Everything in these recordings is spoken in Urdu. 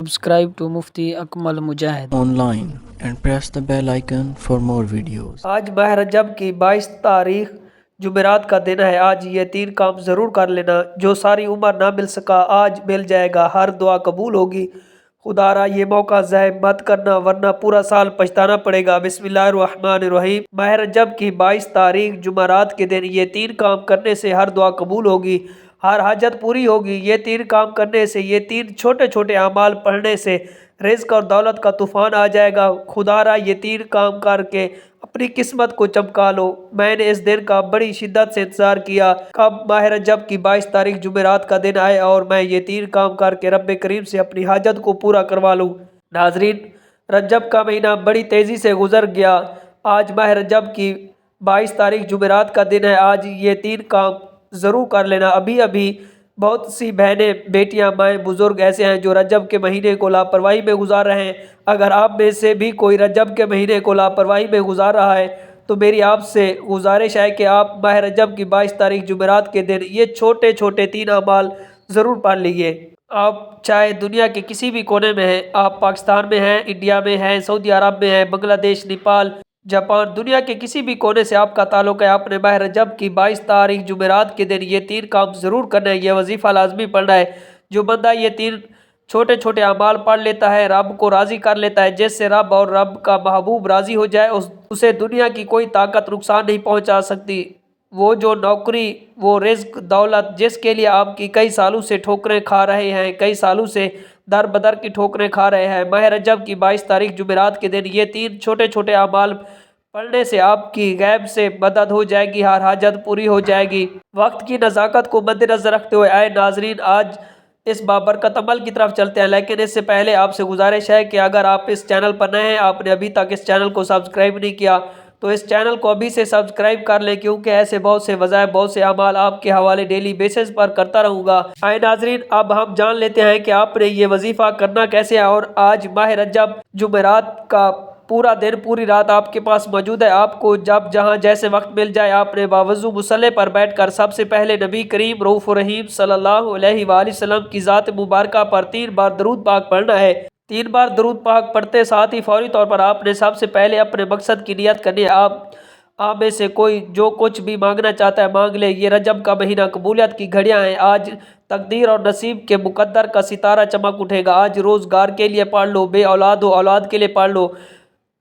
Subscribe to Mufti Akmal Mujahid online and press the bell icon for more videos. آج ماہ رجب کی 22 تاریخ جمعرات کا دن ہے۔ آج یہ 3 کام ضرور کر لینا جو ساری عمر نہ مل سکا، آج مل جائے گا، ہر دعا قبول ہوگی۔ خدا را یہ موقع ضائع مت کرنا ورنہ پورا سال پچھتانا پڑے گا۔ بسم اللہ الرحمن الرحیم۔ ماہ رجب کی 22 تاریخ جمعرات کے دن یہ 3 کام کرنے سے ہر دعا قبول ہوگی، ہر حاجت پوری ہوگی۔ یہ 3 کام کرنے سے، یہ 3 چھوٹے چھوٹے اعمال پڑھنے سے رزق اور دولت کا طوفان آ جائے گا۔ خدا را یہ 3 کام کر کے اپنی قسمت کو چمکا لو۔ میں نے اس دن کا بڑی شدت سے انتظار کیا کب ماہ رجب کی 22 تاریخ جمعرات کا دن آئے اور میں یہ 3 کام کر کے رب کریم سے اپنی حاجت کو پورا کروا لوں۔ ناظرین، رجب کا مہینہ بڑی تیزی سے گزر گیا۔ آج ماہ رجب کی 22 تاریخ جمعرات کا دن ہے۔ آج یہ 3 کام ضرور کر لینا۔ ابھی بہت سی بہنیں، بیٹیاں، مائیں، بزرگ ایسے ہیں جو رجب کے مہینے کو لاپرواہی میں گزار رہے ہیں۔ اگر آپ میں سے بھی کوئی رجب کے مہینے کو لاپرواہی میں گزار رہا ہے تو میری آپ سے گزارش ہے کہ آپ ماہ رجب کی 22 تاریخ جمعرات کے دن یہ چھوٹے چھوٹے 3 اعمال ضرور پڑھ لیجیے۔ آپ چاہے دنیا کے کسی بھی کونے میں ہیں، آپ پاکستان میں ہیں، انڈیا میں ہیں، سعودی عرب میں ہیں، بنگلہ دیش، نیپال، جاپان، دنیا کے کسی بھی کونے سے آپ کا تعلق ہے، آپ نے ماہ رجب کی 22 تاریخ جمعرات کے دن یہ 3 کام ضرور کرنا ہے۔ یہ وظیفہ لازمی پڑھنا ہے۔ جو بندہ یہ 3 چھوٹے چھوٹے اعمال پڑھ لیتا ہے، رب کو راضی کر لیتا ہے، جس سے رب اور رب کا محبوب راضی ہو جائے، اسے دنیا کی کوئی طاقت نقصان نہیں پہنچا سکتی۔ وہ جو نوکری، وہ رزق، دولت جس کے لیے آپ کی کئی سالوں سے ٹھوکریں کھا رہے ہیں، کئی سالوں سے در بدر کی ٹھوکریں کھا رہے ہیں، ماہ رجب کی 22 تاریخ جمعرات کے دن یہ 3 چھوٹے چھوٹے اعمال پڑھنے سے آپ کی غیب سے مدد ہو جائے گی، ہر حاجت پوری ہو جائے گی۔ وقت کی نزاکت کو مد نظر رکھتے ہوئے اے ناظرین، آج اس بابرکت عمل کی طرف چلتے ہیں، لیکن اس سے پہلے آپ سے گزارش ہے کہ اگر آپ اس چینل پر نئے ہیں، آپ نے ابھی تک اس چینل کو سبسکرائب نہیں کیا تو اس چینل کو ابھی سے سبسکرائب کر لیں، کیونکہ ایسے بہت سے وظائف، بہت سے اعمال آپ کے حوالے ڈیلی بیسس پر کرتا رہوں گا۔ اے ناظرین، اب ہم جان لیتے ہیں کہ آپ نے یہ وظیفہ کرنا کیسے ہے۔ اور آج ماہ رجب جمعرات کا پورا دن، پوری رات آپ کے پاس موجود ہے۔ آپ کو جب جہاں جیسے وقت مل جائے، آپ نے باوضو مصلی پر بیٹھ کر سب سے پہلے نبی کریم رؤوف الرحیم صلی اللہ علیہ وآلہ وسلم کی ذات مبارکہ پر 3 بار درود پاک پڑھنا ہے۔ 3 بار درود پاک پڑھتے ساتھ ہی فوری طور پر آپ نے سب سے پہلے اپنے مقصد کی نیت کرنی ہے۔ آپ میں سے کوئی جو کچھ بھی مانگنا چاہتا ہے مانگ لے۔ یہ رجب کا مہینہ قبولیت کی گھڑیاں ہیں۔ آج تقدیر اور نصیب کے مقدر کا ستارہ چمک اٹھے گا۔ آج روزگار کے لیے پڑھ لو، بے اولاد ہو اولاد کے لیے پڑھ لو،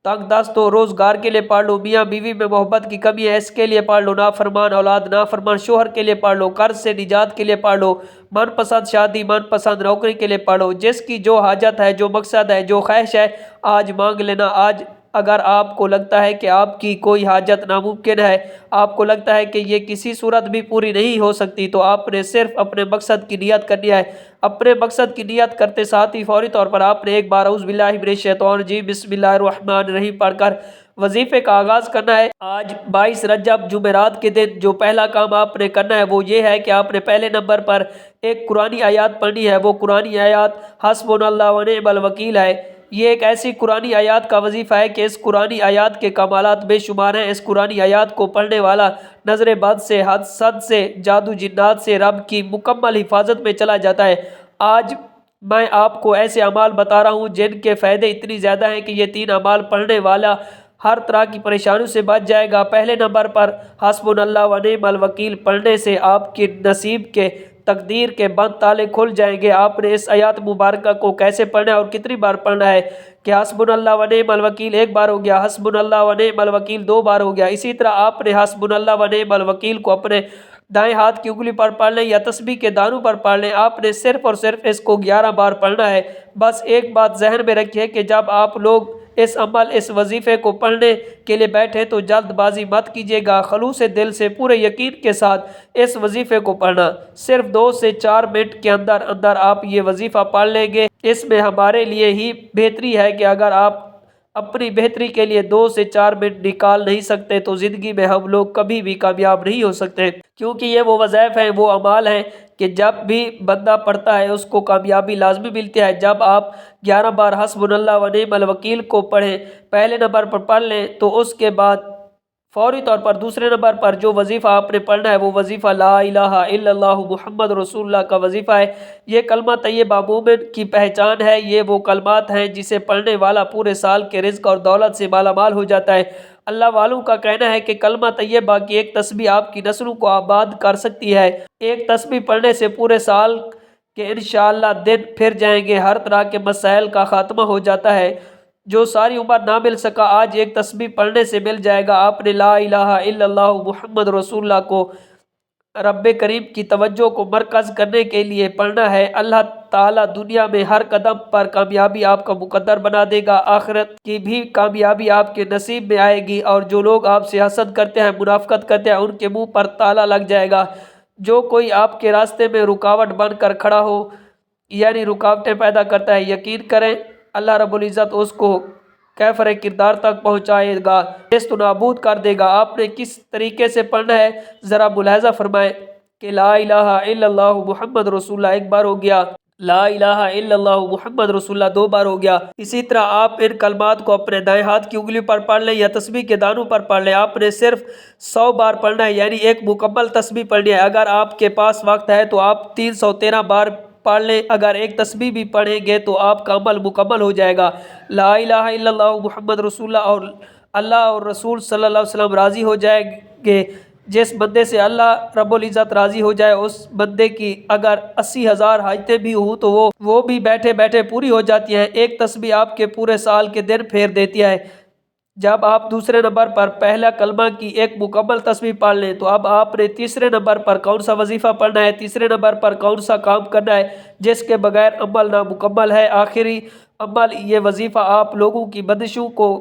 تنگ دست ہو روزگار کے لیے پڑھ لو، میاں بیوی میں محبت کی کمی ہے اس کے لیے پڑھ لو، نافرمان اولاد، نافرمان شوہر کے لیے پڑھ لو، قرض سے نجات کے لیے پڑھ لو، من پسند شادی، من پسند نوکری کے لیے پڑھ لو۔ جس کی جو حاجت ہے، جو مقصد ہے، جو خواہش ہے، آج مانگ لینا۔ آج اگر آپ کو لگتا ہے کہ آپ کی کوئی حاجت ناممکن ہے، آپ کو لگتا ہے کہ یہ کسی صورت بھی پوری نہیں ہو سکتی، تو آپ نے صرف اپنے مقصد کی نیت کرنی ہے۔ اپنے مقصد کی نیت کرتے ساتھ ہی فوری طور پر آپ نے ایک بار اعوذ باللہ من الشیطان الرجیم بسم اللہ الرحمن الرحیم پڑھ کر وظیفے کا آغاز کرنا ہے۔ آج 22 رجب جمعرات کے دن جو پہلا کام آپ نے کرنا ہے وہ یہ ہے کہ آپ نے پہلے نمبر پر ایک قرآنی آیات پڑھنی ہے۔ وہ قرآنی آیات حسبنا اللہ ونعم الوکیل ہے۔ یہ ایک ایسی قرآنی آیات کا وظیفہ ہے کہ اس قرآنی آیات کے کمالات بے شمار ہیں۔ اس قرآنی آیات کو پڑھنے والا نظر بد سے، حسد سے، جادو جنات سے رب کی مکمل حفاظت میں چلا جاتا ہے۔ آج میں آپ کو ایسے اعمال بتا رہا ہوں جن کے فائدے اتنی زیادہ ہیں کہ یہ 3 اعمال پڑھنے والا ہر طرح کی پریشانیوں سے بچ جائے گا۔ پہلے نمبر پر حسبنا اللہ ونعم الوکیل پڑھنے سے آپ کے نصیب کے، تقدیر کے بند تالے کھل جائیں گے۔ آپ نے اس آیات مبارکہ کو کیسے پڑھنا ہے اور کتنی بار پڑھنا ہے کہ حسبنا اللہ ونعم الوکیل 1 بار ہو گیا، حسبنا اللہ ونعم الوکیل 2 بار ہو گیا۔ اسی طرح آپ نے حسبنا اللہ ونعم الوکیل کو اپنے دائیں ہاتھ کی انگلی پر پڑھ لیں یا تسبیح کے دانوں پر پڑھ لیں۔ آپ نے صرف اور صرف اس کو 11 بار پڑھنا ہے۔ بس ایک بات ذہن میں رکھیے کہ جب آپ لوگ اس وظیفے کو پڑھنے کے لیے بیٹھے تو جلد بازی مت کیجیے گا، خلوص دل سے پورے یقین کے ساتھ اس وظیفے کو پڑھنا۔ صرف 2 سے 4 منٹ کے اندر اندر آپ یہ وظیفہ پڑھ لیں گے۔ اس میں ہمارے لیے ہی بہتری ہے کہ اگر آپ اپنی بہتری کے لیے 2 سے 4 منٹ نکال نہیں سکتے تو زندگی میں ہم لوگ کبھی بھی کامیاب نہیں ہو سکتے، کیونکہ یہ وہ وظائف ہیں، وہ اعمال ہیں کہ جب بھی بندہ پڑھتا ہے اس کو کامیابی لازمی ملتی ہے۔ جب آپ 11 بار حسبنا اللہ ونعم الوکیل کو پڑھیں، پہلے نمبر پر پڑھ لیں تو اس کے بعد فوری طور پر دوسرے نمبر پر جو وظیفہ آپ نے پڑھنا ہے وہ وظیفہ لا الہ الا اللہ محمد رسول اللہ کا وظیفہ ہے۔ یہ کلمہ طیبہ مومن کی پہچان ہے۔ یہ وہ کلمات ہیں جسے پڑھنے والا پورے سال کے رزق اور دولت سے مالا مال ہو جاتا ہے۔ اللہ والوں کا کہنا ہے کہ کلمہ طیبہ کی ایک تسبیح آپ کی نسلوں کو آباد کر سکتی ہے۔ ایک تسبیح پڑھنے سے پورے سال کے انشاءاللہ دن پھر جائیں گے، ہر طرح کے مسائل کا خاتمہ ہو جاتا ہے۔ جو ساری عمر نہ مل سکا آج ایک تسبیح پڑھنے سے مل جائے گا۔ آپ نے لا الہ الا اللہ محمد رسول اللہ کو رب کریم کی توجہ کو مرکز کرنے کے لیے پڑھنا ہے۔ اللہ تعالیٰ دنیا میں ہر قدم پر کامیابی آپ کا مقدر بنا دے گا، آخرت کی بھی کامیابی آپ کے نصیب میں آئے گی، اور جو لوگ آپ سے حسد کرتے ہیں، منافقت کرتے ہیں، ان کے منہ پر تالا لگ جائے گا۔ جو کوئی آپ کے راستے میں رکاوٹ بن کر کھڑا ہو یعنی رکاوٹیں پیدا کرتا ہے، یقین کریں اللہ رب العزت اس کو کیفر کردار تک پہنچائے گا، نیست و نابود کر دے گا۔ آپ نے کس طریقے سے پڑھنا ہے ذرا ملاحظہ فرمائیں کہ لا الہ الا اللہ محمد رسول اللہ ایک بار ہو گیا، لا الہ الا اللہ محمد رسول اللہ 2 بار ہو گیا۔ اسی طرح آپ ان کلمات کو اپنے دائیں ہاتھ کی انگلی پر پڑھ لیں یا تسبیح کے دانوں پر پڑھ لیں۔ آپ نے صرف 100 بار پڑھنا ہے، یعنی ایک مکمل تسبیح پڑھنی ہے۔ اگر آپ کے پاس وقت ہے تو آپ 313 بار پڑھ لیں۔ اگر ایک تسبیح بھی پڑھیں گے تو آپ کا عمل مکمل ہو جائے گا۔ لا الہ الا اللہ محمد رسول اللہ اور اللہ اور رسول صلی اللہ علیہ وسلم راضی ہو جائیں گے۔ جس بندے سے اللہ رب العزت راضی ہو جائے اس بندے کی اگر 80,000 حاجتیں بھی ہوں تو وہ بھی بیٹھے بیٹھے پوری ہو جاتی ہیں۔ ایک تسبیح آپ کے پورے سال کے دن پھیر دیتی ہے۔ جب آپ دوسرے نمبر پر پہلا کلمہ کی ایک مکمل تسبیح پڑھ لیں تو اب آپ نے تیسرے نمبر پر کون سا وظیفہ پڑھنا ہے، تیسرے نمبر پر کون سا کام کرنا ہے جس کے بغیر عمل نامکمل ہے۔ آخری عمل یہ وظیفہ آپ لوگوں کی بندشوں کو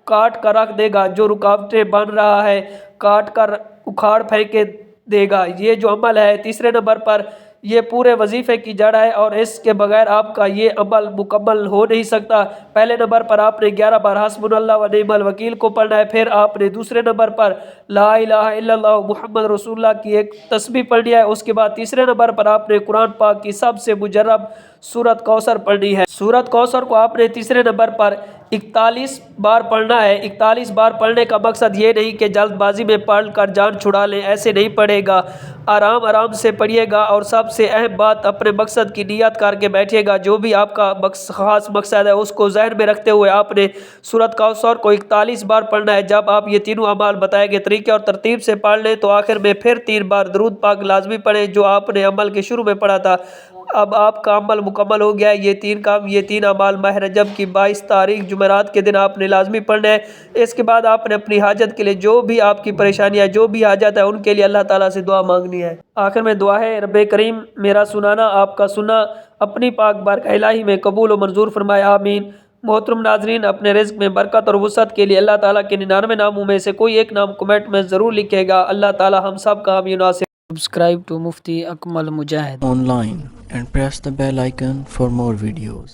کاٹ کر رکھ دے گا، جو رکاوٹیں بن رہا ہے کاٹ کر اکھاڑ پھینکے دے گا۔ یہ جو عمل ہے تیسرے نمبر پر یہ پورے وظیفے کی جڑ ہے، اور اس کے بغیر آپ کا یہ عمل مکمل ہو نہیں سکتا۔ پہلے نمبر پر آپ نے 11 بار حسبنا اللہ و نعم الوکیل کو پڑھنا ہے، پھر آپ نے دوسرے نمبر پر لا الہ الا اللہ محمد رسول اللہ کی ایک تسبیح پڑھنی ہے۔ اس کے بعد تیسرے نمبر پر آپ نے قرآن پاک کی سب سے مجرب سورت کوثر پڑھنی ہے۔ سورت کوثر کو آپ نے تیسرے نمبر پر 41 بار پڑھنا ہے۔ 41 بار پڑھنے کا مقصد یہ نہیں کہ جلد بازی میں پڑھ کر جان چھڑا لیں، ایسے نہیں پڑھے گا، آرام آرام سے پڑھیے گا، اور سب سے اہم بات اپنے مقصد کی نیت کر کے بیٹھیے گا۔ جو بھی آپ کا خاص مقصد ہے اس کو ذہن میں رکھتے ہوئے آپ نے سورت کوثر کو 41 بار پڑھنا ہے۔ جب آپ یہ تینوں اعمال بتائے گئے طریقے اور ترتیب سے پڑھ لیں تو آخر میں پھر 3 بار درود پاک لازمی پڑھیں جو آپ نے عمل کے شروع میں پڑھا تھا۔ اب آپ کا عمل مکمل ہو گیا ہے۔ یہ 3 کام، یہ 3 اعمال ماہ رجب کی 22 تاریخ جمعرات کے دن آپ نے لازمی پڑھنا ہے۔ اس کے بعد آپ نے اپنی حاجت کے لیے جو بھی آپ کی پریشانی ہے، جو بھی حاجت ہے، ان کے لیے اللہ تعالیٰ سے دعا مانگنی ہے۔ آخر میں دعا ہے رب کریم میرا سنانا آپ کا سننا اپنی پاک بارگاہ الہی میں قبول و منظور فرمائے، آمین۔ محترم ناظرین، اپنے رزق میں برکت اور وسعت کے لیے اللہ تعالیٰ کے 99 ناموں میں سے کوئی ایک نام کمنٹ میں ضرور لکھے گا۔ اللہ تعالیٰ ہم سب کا حامی و ناصر۔ Subscribe to Mufti Akmal Mujahid online and press the bell icon for more videos.